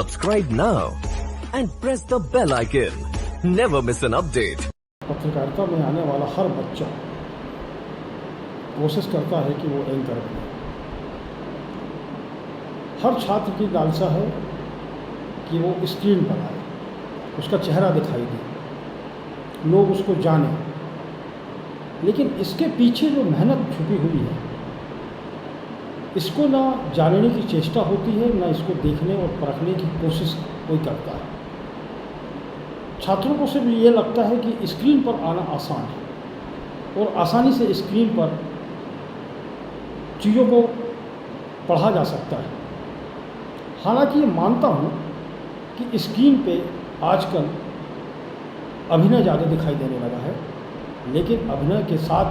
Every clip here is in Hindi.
Subscribe now and press the bell icon. Never miss an update. पत्रकारिता में आने वाला हर बच्चा कोशिश करता है कि वो एंकर बने। हर छात्र की लालसा है कि वो स्क्रीन पर आए, उसका चेहरा दिखाई दे, लोग उसको जानें। लेकिन इसके पीछे जो मेहनत छुपी हुई है, इसको ना जानने की चेष्टा होती है, ना इसको देखने और परखने की कोशिश कोई करता है। छात्रों को सिर्फ ये लगता है कि स्क्रीन पर आना आसान है और आसानी से स्क्रीन पर चीज़ों को पढ़ा जा सकता है। हालांकि ये मानता हूँ कि स्क्रीन पे आजकल अभिनय ज़्यादा दिखाई देने लगा है, लेकिन अभिनय के साथ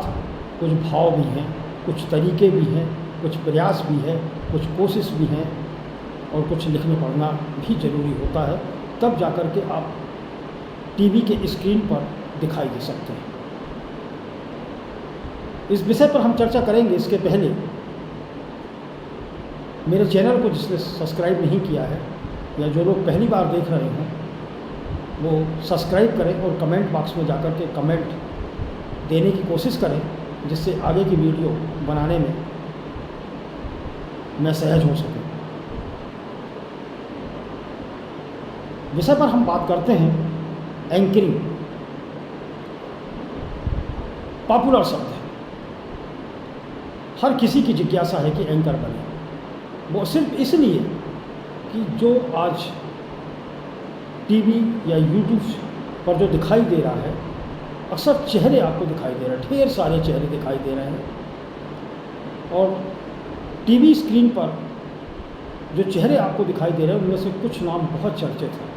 कुछ भाव भी हैं, कुछ तरीके भी हैं, कुछ प्रयास भी है, कुछ कोशिश भी हैं और कुछ लिखने पढ़ना भी ज़रूरी होता है। तब जाकर के आप टीवी के स्क्रीन पर दिखाई दे सकते हैं। इस विषय पर हम चर्चा करेंगे। इसके पहले मेरे चैनल को जिसने सब्सक्राइब नहीं किया है या जो लोग पहली बार देख रहे हों, वो सब्सक्राइब करें और कमेंट बॉक्स में जाकर के कमेंट देने की कोशिश करें, जिससे आगे की वीडियो बनाने में मैं सहज हो सकूं। विषय पर हम बात करते हैं एंकरिंग। पॉपुलर शब्द है, हर किसी की जिज्ञासा है कि एंकर बने। वो सिर्फ इसलिए कि जो आज टीवी या यूट्यूब पर जो दिखाई दे रहा है, अक्सर चेहरे आपको दिखाई दे रहे हैं, ढेर सारे चेहरे दिखाई दे रहे हैं। और टीवी स्क्रीन पर जो चेहरे आपको दिखाई दे रहे हैं, उनमें से कुछ नाम बहुत चर्चित हैं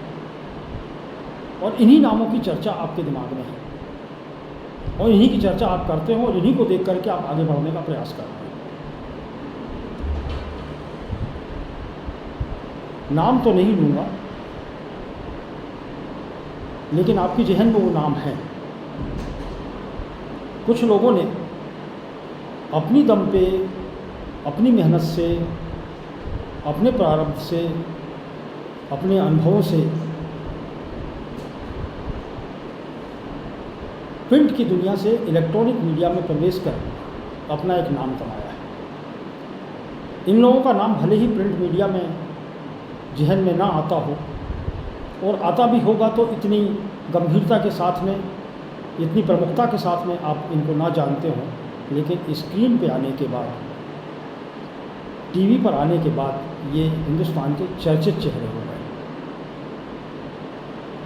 और इन्हीं नामों की चर्चा आपके दिमाग में है और इन्हीं की चर्चा आप करते हो और इन्हीं को देख करके आप आगे बढ़ने का प्रयास करते हैं। नाम तो नहीं लूँगा, लेकिन आपकी जहन में वो नाम है। कुछ लोगों ने अपनी दम पे, अपनी मेहनत से, अपने प्रारब्ध से, अपने अनुभवों से प्रिंट की दुनिया से इलेक्ट्रॉनिक मीडिया में प्रवेश कर अपना एक नाम कमाया है। इन लोगों का नाम भले ही प्रिंट मीडिया में जहन में ना आता हो, और आता भी होगा तो इतनी गंभीरता के साथ में, इतनी प्रमुखता के साथ में आप इनको ना जानते हो, लेकिन स्क्रीन पे आने के बाद, टीवी पर आने के बाद ये हिंदुस्तान के चर्चित चेहरे हो गए।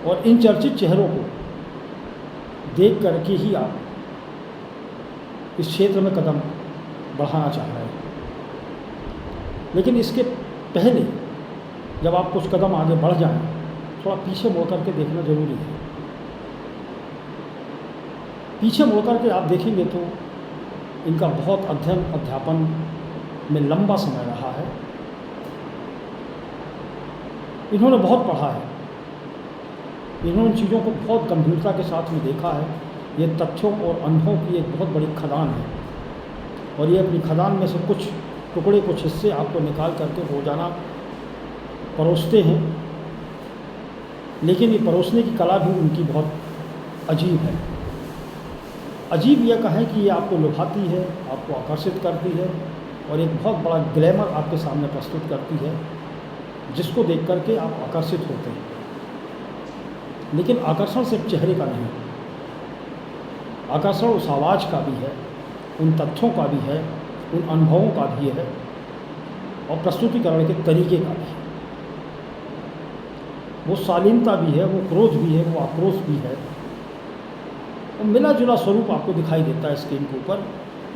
और इन चर्चित चेहरों को देख करके ही आप इस क्षेत्र में कदम बढ़ाना चाह रहे हैं। लेकिन इसके पहले जब आप कुछ कदम आगे बढ़ जाएं, थोड़ा पीछे मुड़ करके देखना जरूरी है। पीछे मुड़ करके आप देखेंगे तो इनका बहुत अध्ययन अध्यापन में लंबा समय रहा है। इन्होंने बहुत पढ़ा है, इन्होंने चीज़ों को बहुत गंभीरता के साथ में देखा है। ये तथ्यों और अनुभवों की एक बहुत बड़ी खदान है और ये अपनी खदान में से कुछ टुकड़े, कुछ हिस्से आपको निकाल करके रोजाना परोसते हैं। लेकिन ये परोसने की कला भी उनकी बहुत अजीब है। अजीब यह कहें कि ये आपको लुभाती है, आपको आकर्षित करती है और एक बहुत बड़ा ग्लैमर आपके सामने प्रस्तुत करती है, जिसको देख करके आप आकर्षित होते हैं। लेकिन आकर्षण सिर्फ चेहरे का नहीं, आकर्षण उस आवाज़ का भी है, उन तथ्यों का भी है, उन अनुभवों का भी है और प्रस्तुतिकरण के तरीके का भी है। वो शालीनता भी है, वो क्रोध भी है, वो आक्रोश भी है। और मिला जुला स्वरूप आपको दिखाई देता है स्क्रीन के ऊपर।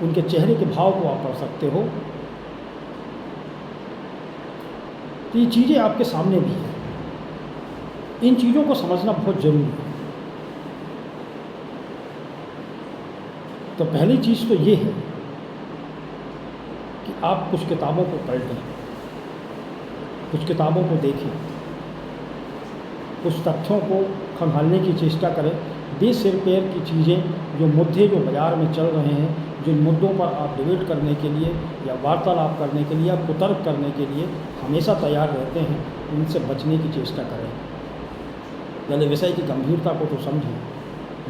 उनके चेहरे के भाव को आप पढ़ सकते हो। तो ये चीज़ें आपके सामने भी हैं। इन चीज़ों को समझना बहुत ज़रूरी है। तो पहली चीज़ तो ये है कि आप कुछ किताबों को पढ़ें, कुछ किताबों को देखें, कुछ तथ्यों को खंगालने की चेष्टा करें। बेसिर पैर की चीज़ें, जो मुद्दे जो बाज़ार में चल रहे हैं, जिन मुद्दों पर आप डिबेट करने के लिए या वार्तालाप करने के लिए या कुतर्क करने के लिए हमेशा तैयार रहते हैं, उनसे बचने की चेष्टा करें। पहले विषय की गंभीरता को तो समझें,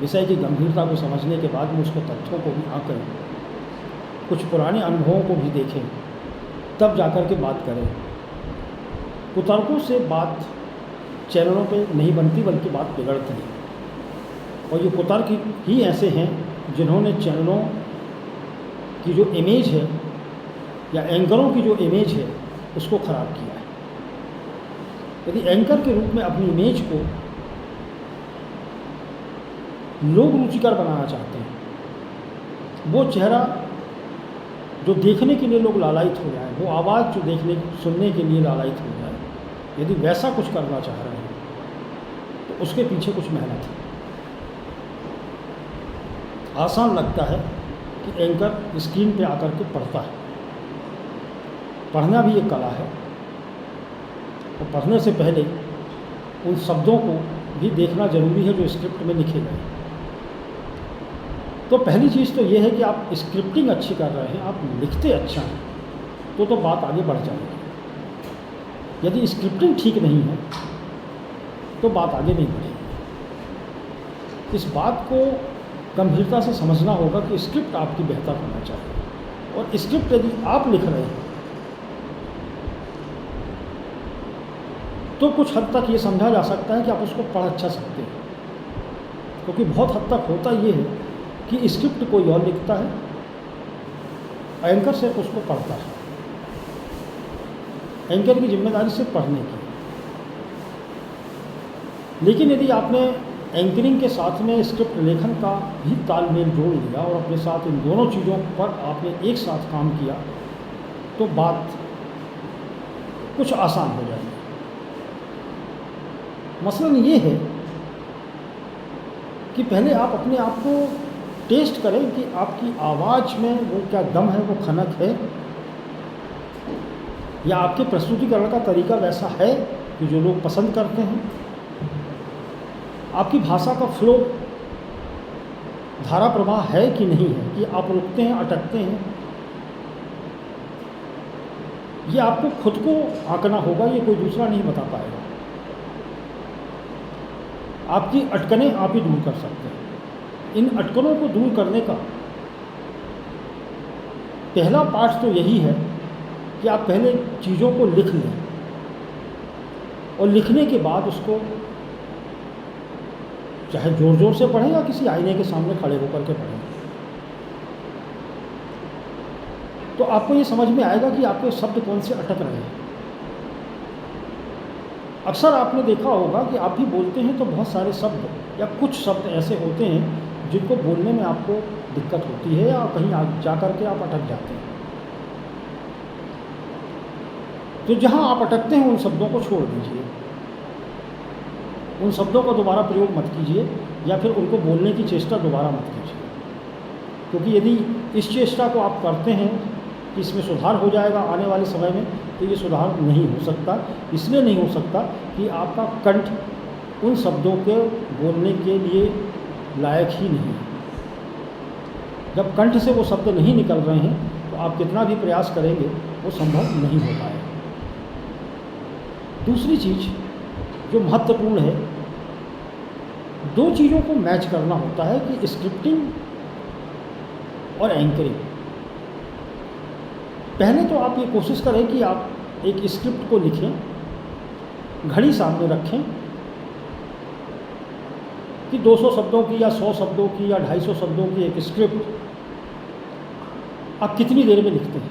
विषय की गंभीरता को समझने के बाद में उसको तथ्यों को भी आंकें, कुछ पुराने अनुभवों को भी देखें, तब जाकर के बात करें। कुतर्कों से बात चैनलों पे नहीं बनती, बल्कि बात बिगड़ती है। और ये कुतर्क ही ऐसे हैं जिन्होंने चैनलों की जो इमेज है या एंकरों की जो इमेज है उसको ख़राब किया है। यदि एंकर के रूप में अपनी इमेज को लोग रुचिकर बनाना चाहते हैं, वो चेहरा जो देखने के लिए लोग लालायित हो जाए, वो आवाज़ जो देखने सुनने के लिए लालायित हो जाए, यदि वैसा कुछ करना चाह रहे हैं तो उसके पीछे कुछ मेहनत है। आसान लगता है कि एंकर स्क्रीन पे आकर के पढ़ता है, पढ़ना भी एक कला है, और पढ़ने से पहले उन शब्दों को भी देखना जरूरी है जो स्क्रिप्ट में लिखे गए। तो पहली चीज़ तो ये है कि आप स्क्रिप्टिंग अच्छी कर रहे हैं, आप लिखते अच्छा हैं, तो बात आगे बढ़ जाएगी। यदि स्क्रिप्टिंग ठीक नहीं है तो बात आगे नहीं बढ़ेगी। इस बात को गंभीरता से समझना होगा कि स्क्रिप्ट आपकी बेहतर होना चाहिए, और स्क्रिप्ट यदि आप लिख रहे हैं तो कुछ हद तक ये समझा जा सकता है कि आप उसको पढ़ अच्छा सकते हैं, क्योंकि बहुत हद तक होता ये है कि स्क्रिप्ट कोई और लिखता है, एंकर सिर्फ उसको पढ़ता है। एंकर की जिम्मेदारी सिर्फ पढ़ने की। लेकिन यदि आपने एंकरिंग के साथ में स्क्रिप्ट लेखन का भी तालमेल जोड़ लिया और अपने साथ इन दोनों चीज़ों पर आपने एक साथ काम किया, तो बात कुछ आसान हो जाएगी। मसलन ये है कि पहले आप अपने आप को टेस्ट करें कि आपकी आवाज़ में वो क्या दम है, वो खनक है, या आपके प्रस्तुतिकरण का तरीका वैसा है कि जो लोग पसंद करते हैं। आपकी भाषा का फ्लो, धारा प्रवाह है कि नहीं है, कि आप रुकते हैं, अटकते हैं। ये आपको खुद को आंकना होगा, ये कोई दूसरा नहीं बता पाएगा। आपकी अटकनें आप ही दूर कर सकते हैं। इन अटकनों को दूर करने का पहला पार्ट तो यही है कि आप पहले चीज़ों को लिख लें, और लिखने के बाद उसको चाहे ज़ोर ज़ोर से पढ़ें या किसी आईने के सामने खड़े होकर के पढ़ें, तो आपको ये समझ में आएगा कि आपके शब्द कौन से अटक रहे हैं। अक्सर आपने देखा होगा कि आप भी बोलते हैं तो बहुत सारे शब्द या कुछ शब्द ऐसे होते हैं जिनको बोलने में आपको दिक्कत होती है, या कहीं जा कर के आप अटक जाते हैं। तो जहाँ आप अटकते हैं उन शब्दों को छोड़ दीजिए, उन शब्दों का दोबारा प्रयोग मत कीजिए, या फिर उनको बोलने की चेष्टा दोबारा मत कीजिए। क्योंकि यदि इस चेष्टा को आप करते हैं कि इसमें सुधार हो जाएगा आने वाले समय में, तो ये सुधार नहीं हो सकता। इसलिए नहीं हो सकता कि आपका कंठ उन शब्दों के बोलने के लिए लायक ही नहीं है। जब कंठ से वो शब्द नहीं निकल रहे हैं तो आप कितना भी प्रयास करेंगे वो संभव नहीं हो पाएगा। दूसरी चीज़ जो महत्वपूर्ण है, दो चीज़ों को मैच करना होता है कि स्क्रिप्टिंग और एंकरिंग। पहले तो आप ये कोशिश करें कि आप एक स्क्रिप्ट को लिखें, घड़ी सामने रखें कि 200 शब्दों की या 100 शब्दों की या 250 शब्दों की एक स्क्रिप्ट आप कितनी देर में लिखते हैं।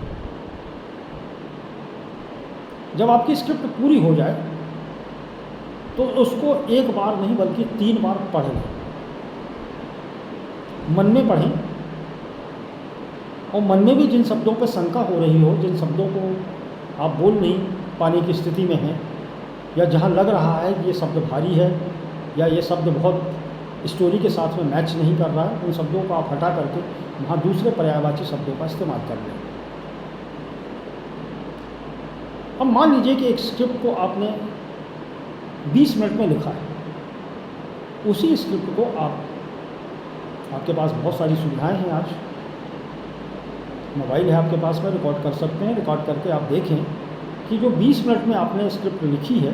जब आपकी स्क्रिप्ट पूरी हो जाए तो उसको एक बार नहीं बल्कि 3 बार पढ़ लें। मन में पढ़ें, और मन में भी जिन शब्दों पर शंका हो रही हो, जिन शब्दों को आप बोल नहीं पाने की स्थिति में हैं, या जहाँ लग रहा है कि ये शब्द भारी है या ये शब्द बहुत स्टोरी के साथ में मैच नहीं कर रहा है, उन शब्दों को आप हटा करके वहाँ दूसरे पर्यायवाची शब्दों का इस्तेमाल कर लें। अब मान लीजिए कि एक स्क्रिप्ट को आपने 20 मिनट में लिखा है। उसी स्क्रिप्ट को आपके पास बहुत सारी सुविधाएं हैं आज, मोबाइल है आपके पास में, रिकॉर्ड कर सकते हैं। रिकॉर्ड करके आप देखें कि जो 20 मिनट में आपने स्क्रिप्ट लिखी है,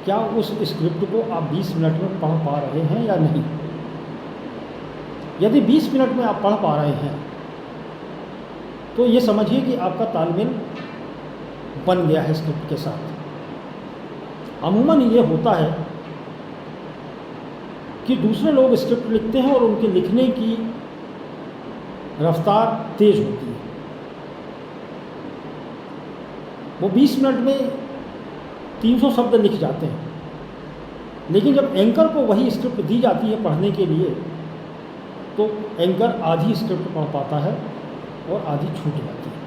क्या उस स्क्रिप्ट को आप 20 मिनट में पढ़ पा रहे हैं या नहीं। यदि 20 मिनट में आप पढ़ पा रहे हैं तो ये समझिए कि आपका तालमेल बन गया है स्क्रिप्ट के साथ। अमूमन ये होता है कि दूसरे लोग स्क्रिप्ट लिखते हैं और उनके लिखने की रफ्तार तेज होती है। वो 20 मिनट में 300 शब्द लिख जाते हैं, लेकिन जब एंकर को वही स्क्रिप्ट दी जाती है पढ़ने के लिए तो एंकर आधी स्क्रिप्ट पढ़ पाता है और आधी छूट जाती है।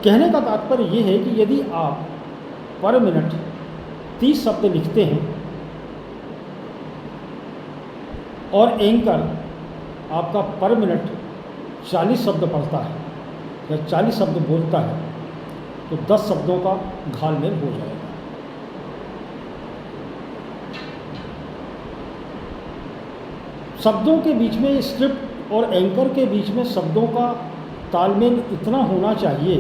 कहने का तात्पर्य यह है कि यदि आप पर मिनट 30 शब्द लिखते हैं और एंकर आपका पर मिनट 40 शब्द पढ़ता है या 40 शब्द बोलता है तो 10 शब्दों का घालमेल हो जाएगा। शब्दों के बीच में, स्क्रिप्ट और एंकर के बीच में शब्दों का तालमेल इतना होना चाहिए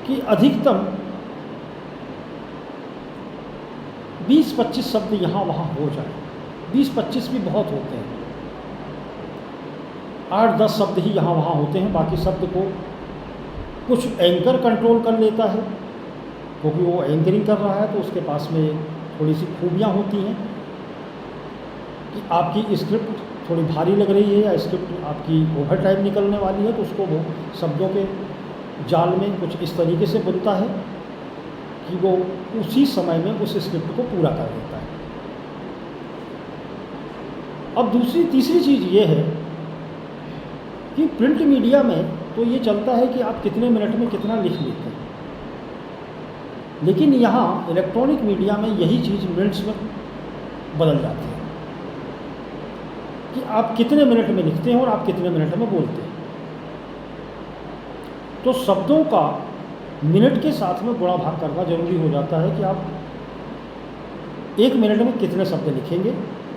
कि अधिकतम 20-25 शब्द यहाँ वहाँ हो जाए। 20-25 भी बहुत होते हैं, 8-10 शब्द ही यहाँ वहाँ होते हैं। बाकी शब्द को कुछ एंकर कंट्रोल कर लेता है क्योंकि वो एंकरिंग कर रहा है, तो उसके पास में थोड़ी सी खूबियाँ होती हैं कि आपकी स्क्रिप्ट थोड़ी भारी लग रही है या स्क्रिप्ट आपकी ओवर टाइम निकलने वाली है, तो उसको वो शब्दों के जाल में कुछ इस तरीके से बुनता है कि वो उसी समय में उस स्क्रिप्ट को पूरा कर देता है। अब तीसरी चीज़ ये है कि प्रिंट मीडिया में तो ये चलता है कि आप कितने मिनट में कितना लिख लेते हैं, लेकिन यहाँ इलेक्ट्रॉनिक मीडिया में यही चीज़ मिनट्स में बदल जाती है कि आप कितने मिनट में लिखते हैं और आप कितने मिनट में बोलते हैं। तो शब्दों का मिनट के साथ में गुणा भाग करना जरूरी हो जाता है कि आप 1 मिनट में कितने शब्द लिखेंगे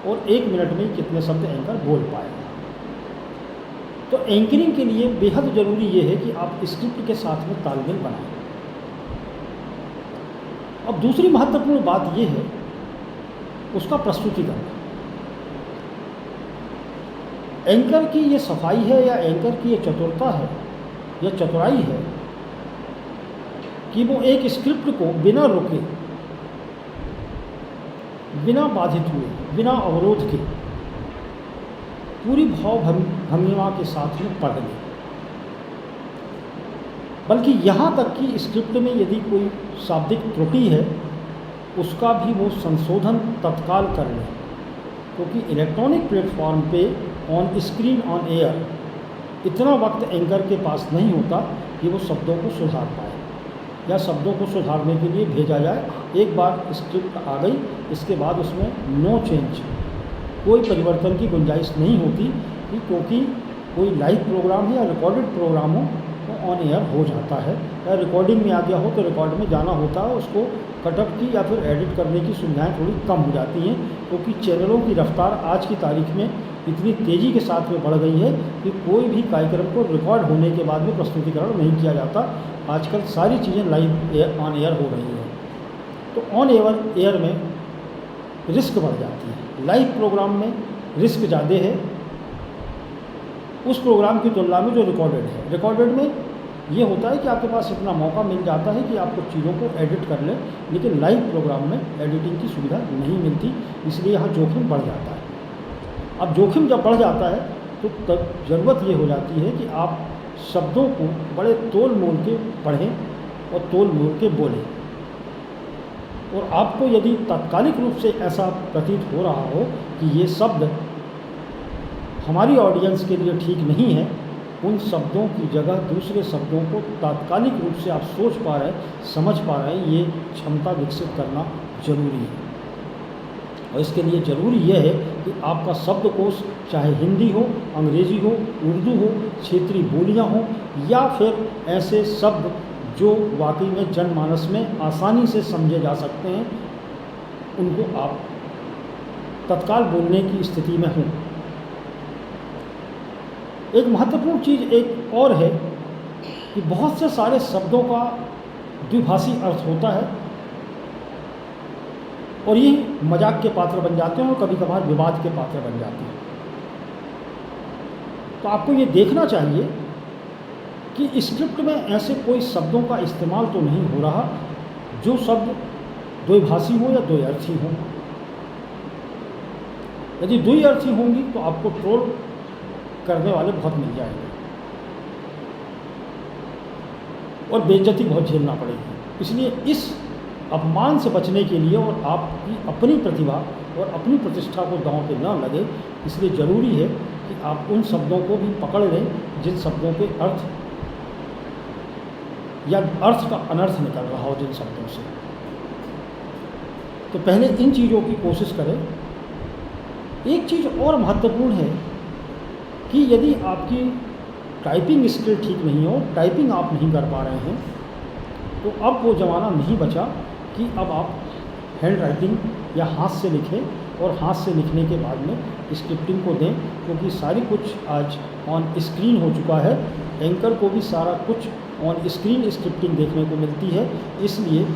और 1 मिनट में कितने शब्द एंकर बोल पाएगा। तो एंकरिंग के लिए बेहद ज़रूरी ये है कि आप स्क्रिप्ट के साथ में तालमेल बनाएं। अब दूसरी महत्वपूर्ण बात ये है उसका प्रस्तुतिकरण। एंकर की ये सफाई है या एंकर की ये चतुरता है या चतुराई है कि वो एक स्क्रिप्ट को बिना रुके, बिना बाधित हुए, बिना अवरोध के पूरी भाव भंगिमा के साथ में पढ़ ले। बल्कि यहाँ तक कि स्क्रिप्ट में यदि कोई शाब्दिक त्रुटि है उसका भी वो संशोधन तत्काल कर ले, क्योंकि इलेक्ट्रॉनिक प्लेटफॉर्म पे ऑन स्क्रीन ऑन एयर इतना वक्त एंकर के पास नहीं होता कि वो शब्दों को सुधार पाए या शब्दों को सुधारने के लिए भेजा जाए। एक बार स्क्रिप्ट आ गई, इसके बाद उसमें नो चेंज, कोई परिवर्तन की गुंजाइश नहीं होती कि क्योंकि कोई लाइव प्रोग्राम है या रिकॉर्डेड प्रोग्राम हो तो ऑन एयर हो जाता है, या रिकॉर्डिंग में आ गया हो तो रिकॉर्ड में जाना होता है, उसको कटअप की या फिर एडिट करने की सुविधाएं थोड़ी कम हो जाती हैं, क्योंकि चैनलों की रफ्तार आज की तारीख में इतनी तेज़ी के साथ में बढ़ गई है कि कोई भी कार्यक्रम को रिकॉर्ड होने के बाद में प्रस्तुतिकरण नहीं किया जाता। आजकल सारी चीज़ें लाइव ऑन एयर हो रही हैं, तो ऑन एयर में रिस्क बढ़ जाती है। लाइव प्रोग्राम में रिस्क ज़्यादा है उस प्रोग्राम की तुलना में जो रिकॉर्डेड है। रिकॉर्डेड में ये होता है कि आपके पास इतना मौका मिल जाता है कि आप कुछ चीज़ों को एडिट कर लें, लेकिन लाइव प्रोग्राम में एडिटिंग की सुविधा नहीं मिलती, इसलिए यहाँ जोखिम बढ़ जाता है। अब जोखिम जब बढ़ जाता है तो तब ज़रूरत ये हो जाती है कि आप शब्दों को बड़े तोल मोल के पढ़ें और तोल मोल के बोलें। और आपको यदि तात्कालिक रूप से ऐसा प्रतीत हो रहा हो कि ये शब्द हमारी ऑडियंस के लिए ठीक नहीं है, उन शब्दों की जगह दूसरे शब्दों को तात्कालिक रूप से आप सोच पा रहे हैं, समझ पा रहे हैं, ये क्षमता विकसित करना जरूरी है। और इसके लिए ज़रूरी यह है कि आपका शब्दकोश चाहे हिंदी हो, अंग्रेज़ी हो, उर्दू हो, क्षेत्रीय बोलियां हो या फिर ऐसे शब्द जो वाकई में जनमानस में आसानी से समझे जा सकते हैं, उनको आप तत्काल बोलने की स्थिति में हों। एक महत्वपूर्ण चीज़ एक और है कि बहुत से सारे शब्दों का द्विभाषी अर्थ होता है और ये मजाक के पात्र बन जाते हैं और कभी कभार विवाद के पात्र बन जाते हैं। तो आपको ये देखना चाहिए कि स्क्रिप्ट में ऐसे कोई शब्दों का इस्तेमाल तो नहीं हो रहा जो शब्द द्विभाषी हो या द्वयर्थी हो। यदि द्विअर्थी होंगी तो आपको ट्रोल करने वाले बहुत मिल जाएंगे और बेइज्जती बहुत झेलना पड़ेगी। इसलिए इस अपमान से बचने के लिए और आपकी अपनी प्रतिभा और अपनी प्रतिष्ठा को दांव पे न लगे, इसलिए ज़रूरी है कि आप उन शब्दों को भी पकड़ लें जिन शब्दों के अर्थ या अर्थ का अनर्थ निकल रहा हो जिन शब्दों से। तो पहले इन चीज़ों की कोशिश करें। एक चीज़ और महत्वपूर्ण है कि यदि आपकी टाइपिंग स्किल ठीक नहीं हो, टाइपिंग आप नहीं कर पा रहे हैं, तो अब वो ज़माना नहीं बचा कि अब आप हैंड राइटिंग या हाथ से लिखें और हाथ से लिखने के बाद में स्क्रिप्टिंग को दें, क्योंकि सारी कुछ आज ऑन स्क्रीन हो चुका है। एंकर को भी सारा कुछ ऑन स्क्रीन स्क्रिप्टिंग देखने को मिलती है। इसलिए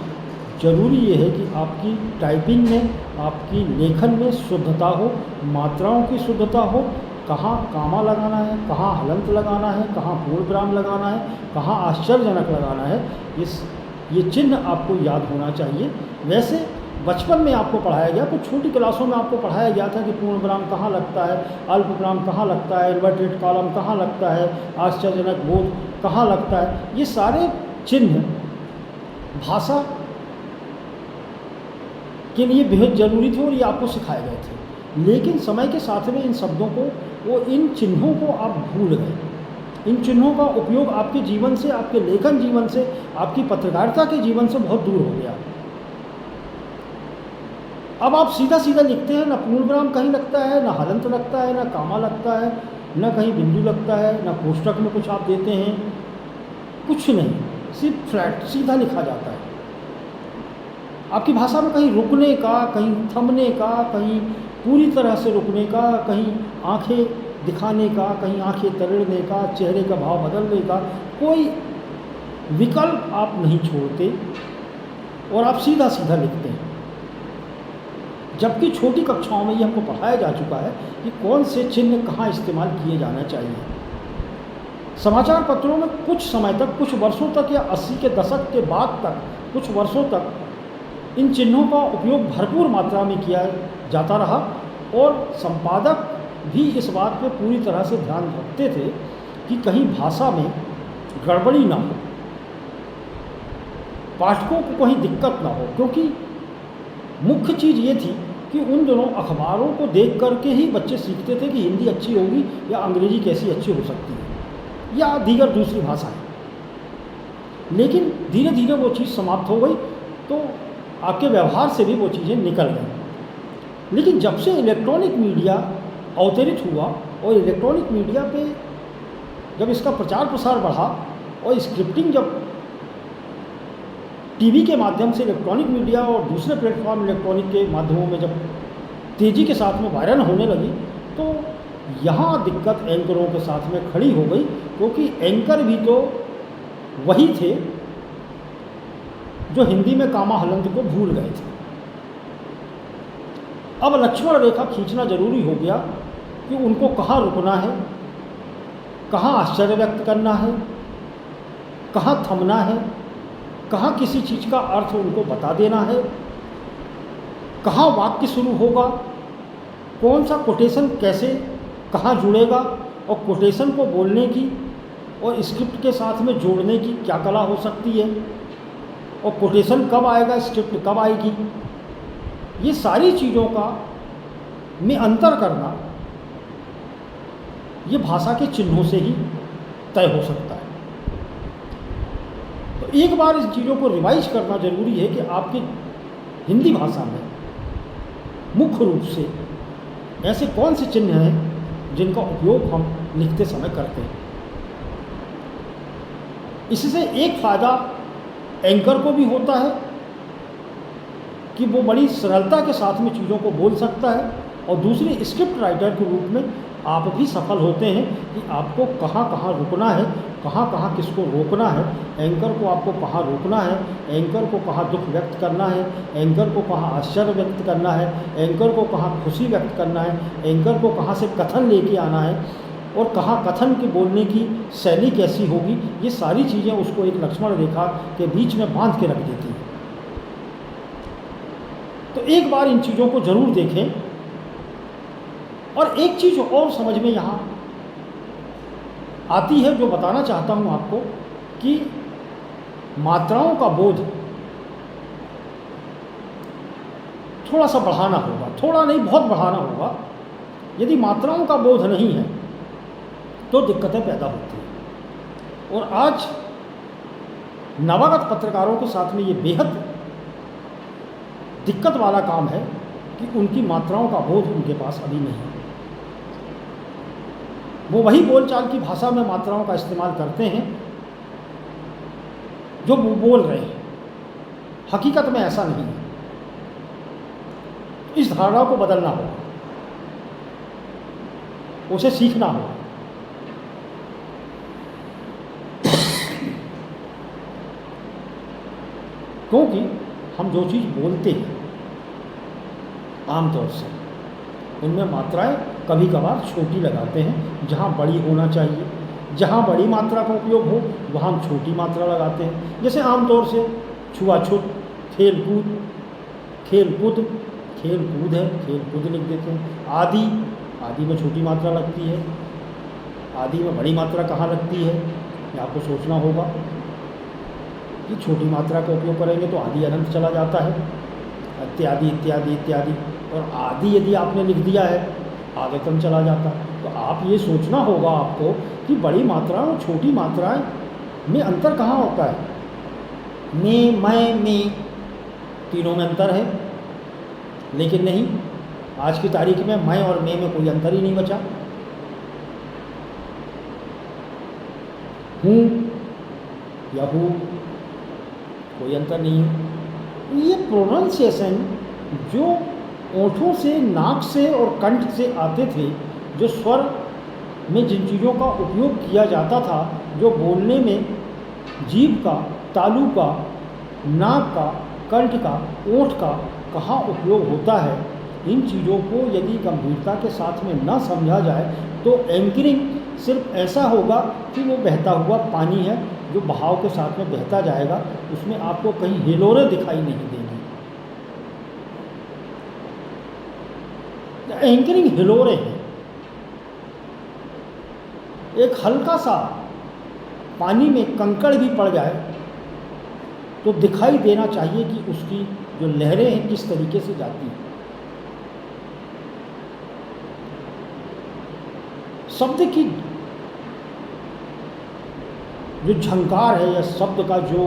ज़रूरी ये है कि आपकी टाइपिंग में, आपकी लेखन में शुद्धता हो, मात्राओं की शुद्धता हो, कहाँ कामा लगाना है, कहाँ हलंत लगाना है, कहाँ पूर्ण विराम लगाना है, कहाँ आश्चर्यजनक लगाना है, ये चिन्ह आपको याद होना चाहिए। वैसे बचपन में आपको पढ़ाया गया, कुछ छोटी क्लासों में आपको पढ़ाया गया था कि पूर्ण विराम कहाँ लगता है, अल्प विराम कहाँ लगता है, इन्वर्टेड कॉलम कहाँ लगता है, आश्चर्यजनक बोध कहाँ लगता है। ये सारे चिन्ह भाषा के लिए बेहद ज़रूरी थे और ये आपको सिखाए गए थे। लेकिन समय के साथ में इन शब्दों को, इन चिन्हों को आप भूल गए। इन चिन्हों का उपयोग आपके जीवन से, आपके लेखन जीवन से, आपकी पत्रकारिता के जीवन से बहुत दूर हो गया। अब आप सीधा सीधा लिखते हैं, ना पूर्ण विराम कहीं लगता है, ना हलंत लगता है, ना कामा लगता है, ना कहीं बिंदु लगता है, ना कोष्टक में कुछ आप देते हैं, कुछ नहीं, सिर्फ फ्लैट सीधा लिखा जाता है। आपकी भाषा में कहीं रुकने का, कहीं थमने का, कहीं पूरी तरह से रुकने का, कहीं आंखें दिखाने का, कहीं आंखें तरेड़ने का, चेहरे का भाव बदलने का कोई विकल्प आप नहीं छोड़ते और आप सीधा सीधा लिखते हैं। जबकि छोटी कक्षाओं में ये हमको पढ़ाया जा चुका है कि कौन से चिन्ह कहाँ इस्तेमाल किए जाना चाहिए। समाचार पत्रों में कुछ समय तक, कुछ वर्षों तक या 80 के दशक के बाद तक कुछ वर्षों तक इन चिन्हों का उपयोग भरपूर मात्रा में किया जाता रहा और संपादक भी इस बात पे पूरी तरह से ध्यान रखते थे कि कहीं भाषा में गड़बड़ी ना हो, पाठकों को कहीं दिक्कत ना हो। क्योंकि मुख्य चीज़ ये थी कि उन दोनों अखबारों को देख करके ही बच्चे सीखते थे कि हिंदी अच्छी होगी या अंग्रेजी कैसी अच्छी हो सकती है या दीगर दूसरी भाषाएं। लेकिन धीरे धीरे वो चीज़ समाप्त हो गई, तो आपके व्यवहार से भी वो चीज़ें निकल गई। लेकिन जब से इलेक्ट्रॉनिक मीडिया अवतरित हुआ और इलेक्ट्रॉनिक मीडिया पे जब इसका प्रचार प्रसार बढ़ा और स्क्रिप्टिंग जब टीवी के माध्यम से, इलेक्ट्रॉनिक मीडिया और दूसरे प्लेटफॉर्म इलेक्ट्रॉनिक के माध्यमों में जब तेज़ी के साथ में वायरल होने लगी, तो यहाँ दिक्कत एंकरों के साथ में खड़ी हो गई। क्योंकि एंकर भी तो वही थे जो हिंदी में कामा हलंत को भूल गए थे। अब लक्ष्मण रेखा खींचना जरूरी हो गया कि उनको कहाँ रुकना है, कहाँ आश्चर्य व्यक्त करना है, कहाँ थमना है, कहाँ किसी चीज़ का अर्थ उनको बता देना है, कहाँ वाक्य शुरू होगा, कौन सा कोटेशन कैसे कहाँ जुड़ेगा और कोटेशन को बोलने की और स्क्रिप्ट के साथ में जोड़ने की क्या कला हो सकती है और कोटेशन कब आएगा, स्क्रिप्ट कब आएगी। ये सारी चीज़ों का में अंतर करना ये भाषा के चिन्हों से ही तय हो सकता है। तो एक बार इस चीज़ों को रिवाइज करना जरूरी है कि आपकी हिंदी भाषा में मुख्य रूप से ऐसे कौन से चिन्ह हैं जिनका उपयोग हम लिखते समय करते हैं। इससे एक फ़ायदा एंकर को भी होता है कि वो बड़ी सरलता के साथ में चीज़ों को बोल सकता है, और दूसरी स्क्रिप्ट राइटर के रूप में आप भी सफल होते हैं कि आपको कहाँ कहाँ रुकना है, कहाँ कहाँ किसको रोकना है, एंकर को आपको कहाँ रोकना है, एंकर को कहाँ दुख व्यक्त करना है, एंकर को कहाँ आश्चर्य व्यक्त करना है, एंकर को कहाँ खुशी व्यक्त करना है, एंकर को कहाँ से कथन लेके आना है और कहाँ कथन के बोलने की शैली कैसी होगी। ये सारी चीज़ें उसको एक लक्ष्मण रेखा के बीच में बांध के रख देती हैं। तो एक बार इन चीज़ों को ज़रूर देखें। और एक चीज़ और समझ में यहाँ आती है जो बताना चाहता हूँ आपको कि मात्राओं का बोध थोड़ा सा बढ़ाना होगा, थोड़ा नहीं बहुत बढ़ाना होगा। यदि मात्राओं का बोध नहीं है तो दिक्कतें पैदा होती हैं। और आज नवागत पत्रकारों के साथ में ये बेहद दिक्कत वाला काम है कि उनकी मात्राओं का बोध उनके पास अभी नहीं है। वो वही बोलचाल की भाषा में मात्राओं का इस्तेमाल करते हैं जो वो बोल रहे हैं, हकीकत में ऐसा नहीं है। इस धारणा को बदलना होगा, उसे सीखना होगा। क्योंकि हम जो चीज़ बोलते हैं आमतौर से उनमें मात्राएं कभी कभार छोटी लगाते हैं, जहाँ बड़ी होना चाहिए, जहाँ बड़ी मात्रा का उपयोग हो वहाँ हम छोटी मात्रा लगाते हैं। जैसे आमतौर से छुआछूत, खेल कूद है, खेल कूद लिख देते हैं। आदि में छोटी मात्रा लगती है, आदि में बड़ी मात्रा कहाँ लगती है, ये आपको सोचना होगा कि छोटी मात्रा का उपयोग करेंगे तो आदि अनंत चला जाता है, इत्यादि इत्यादि इत्यादि। और आदि यदि आपने लिख दिया है आगतम चला जाता है। तो आप ये सोचना होगा आपको कि बड़ी मात्रा और छोटी मात्राएं में अंतर कहाँ होता है। में तीनों में अंतर है, लेकिन नहीं, आज की तारीख में मैं और में कोई अंतर ही नहीं बचा। हूँ या हूँ कोई अंतर नहीं है। ये प्रोनाउंसिएशन जो ओंठों से, नाक से और कंठ से आते थे, जो स्वर में जिन चीज़ों का उपयोग किया जाता था, जो बोलने में जीभ का, तालु का, नाक का, कंठ का, ओंठ का कहाँ उपयोग होता है, इन चीज़ों को यदि गंभीरता के साथ में न समझा जाए तो एंकरिंग सिर्फ ऐसा होगा कि वो बहता हुआ पानी है जो बहाव के साथ में बहता जाएगा, उसमें आपको कहीं हिलोरे दिखाई नहीं देंगी। एंकरिंग हिलोरे हैं। एक हल्का सा पानी में कंकड़ भी पड़ जाए तो दिखाई देना चाहिए कि उसकी जो लहरें हैं किस तरीके से जाती हैं। शब्द की जो झंकार है या शब्द का जो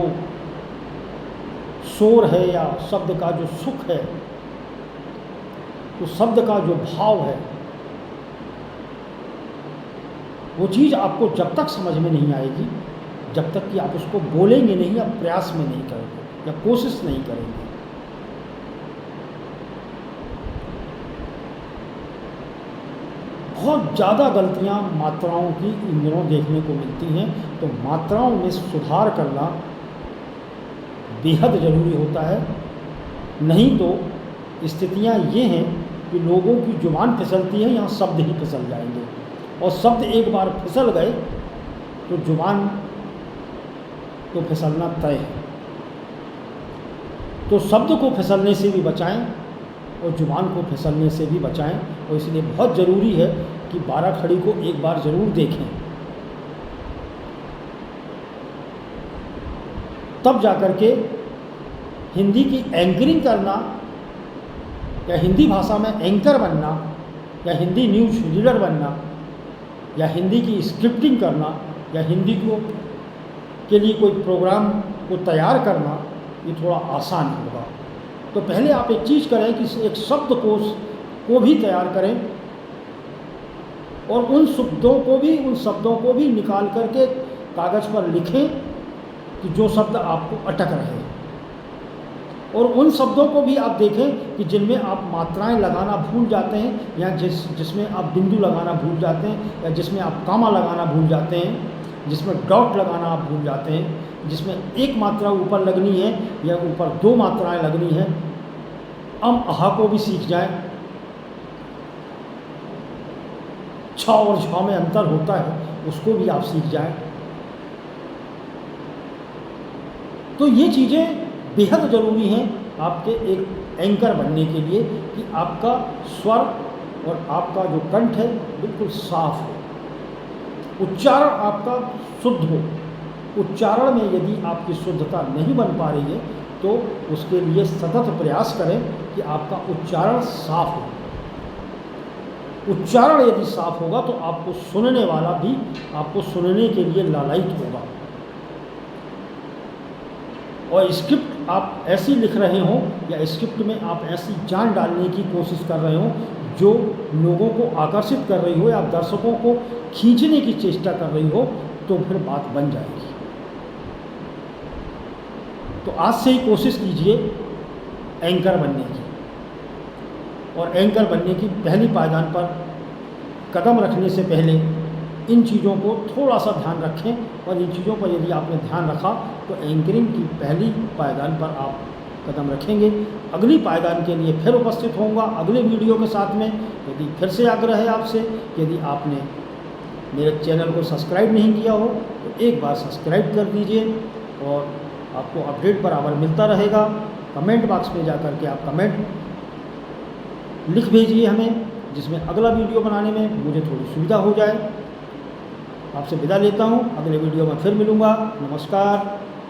शोर है या शब्द का जो सुख है, तो शब्द का जो भाव है, वो चीज़ आपको जब तक समझ में नहीं आएगी जब तक कि आप उसको बोलेंगे नहीं या प्रयास में नहीं करेंगे या कोशिश नहीं करेंगे। बहुत ज़्यादा गलतियाँ मात्राओं की इन दिनों देखने को मिलती हैं, तो मात्राओं में सुधार करना बेहद ज़रूरी होता है। नहीं तो स्थितियाँ ये हैं कि लोगों की जुबान फिसलती है, यहाँ शब्द ही फिसल जाएंगे, और शब्द एक बार फिसल गए तो जुबान तो फिसलना तय है। तो शब्द को फिसलने से भी बचाएं और जुबान को फिसलने से भी बचाएं। और इसलिए बहुत ज़रूरी है कि 12 खड़ी को एक बार ज़रूर देखें, तब जाकर के हिंदी की एंकरिंग करना या हिंदी भाषा में एंकर बनना या हिंदी न्यूज़ रीडर बनना या हिंदी की स्क्रिप्टिंग करना या हिंदी को के लिए कोई प्रोग्राम को तैयार करना ये थोड़ा आसान होगा। तो पहले आप एक चीज़ करें कि एक शब्दकोश को भी तैयार करें और उन शब्दों को भी निकाल करके कागज़ पर लिखें कि जो शब्द आपको अटक रहे हैं। और उन शब्दों को भी आप देखें कि जिनमें आप मात्राएं लगाना भूल जाते हैं, या जिसमें आप बिंदु लगाना भूल जाते हैं, या जिसमें आप कामा लगाना भूल जाते हैं, जिसमें डॉट लगाना आप भूल जाते हैं, जिसमें एक मात्रा ऊपर लगनी है या ऊपर 2 मात्राएं लगनी है। अहा को भी सीख जाए, छ और झ में अंतर होता है उसको भी आप सीख जाएं। तो ये चीज़ें बेहद ज़रूरी हैं आपके एक एंकर बनने के लिए कि आपका स्वर और आपका जो कंठ है बिल्कुल साफ हो, उच्चारण आपका शुद्ध हो। उच्चारण में यदि आपकी शुद्धता नहीं बन पा रही है तो उसके लिए सतत प्रयास करें कि आपका उच्चारण साफ हो। उच्चारण यदि साफ होगा तो आपको सुनने वाला भी आपको सुनने के लिए लालायित होगा। और स्क्रिप्ट आप ऐसी लिख रहे हो या स्क्रिप्ट में आप ऐसी जान डालने की कोशिश कर रहे हो जो लोगों को आकर्षित कर रही हो या दर्शकों को खींचने की चेष्टा कर रही हो, तो फिर बात बन जाएगी। तो आज से ही कोशिश कीजिए एंकर बनने की, और एंकर बनने की पहली पायदान पर कदम रखने से पहले इन चीज़ों को थोड़ा सा ध्यान रखें, और इन चीज़ों पर यदि आपने ध्यान रखा तो एंकरिंग की पहली पायदान पर आप कदम रखेंगे। अगली पायदान के लिए फिर उपस्थित होऊंगा अगले वीडियो के साथ में। यदि फिर से आग्रह है आपसे, यदि आपने मेरे चैनल को सब्सक्राइब नहीं किया हो तो एक बार सब्सक्राइब कर दीजिए, और आपको अपडेट बराबर मिलता रहेगा। कमेंट बॉक्स में जाकर के आप कमेंट लिख भेजिए हमें, जिसमें अगला वीडियो बनाने में मुझे थोड़ी सुविधा हो जाए। आपसे विदा लेता हूँ, अगले वीडियो में फिर मिलूँगा। नमस्कार।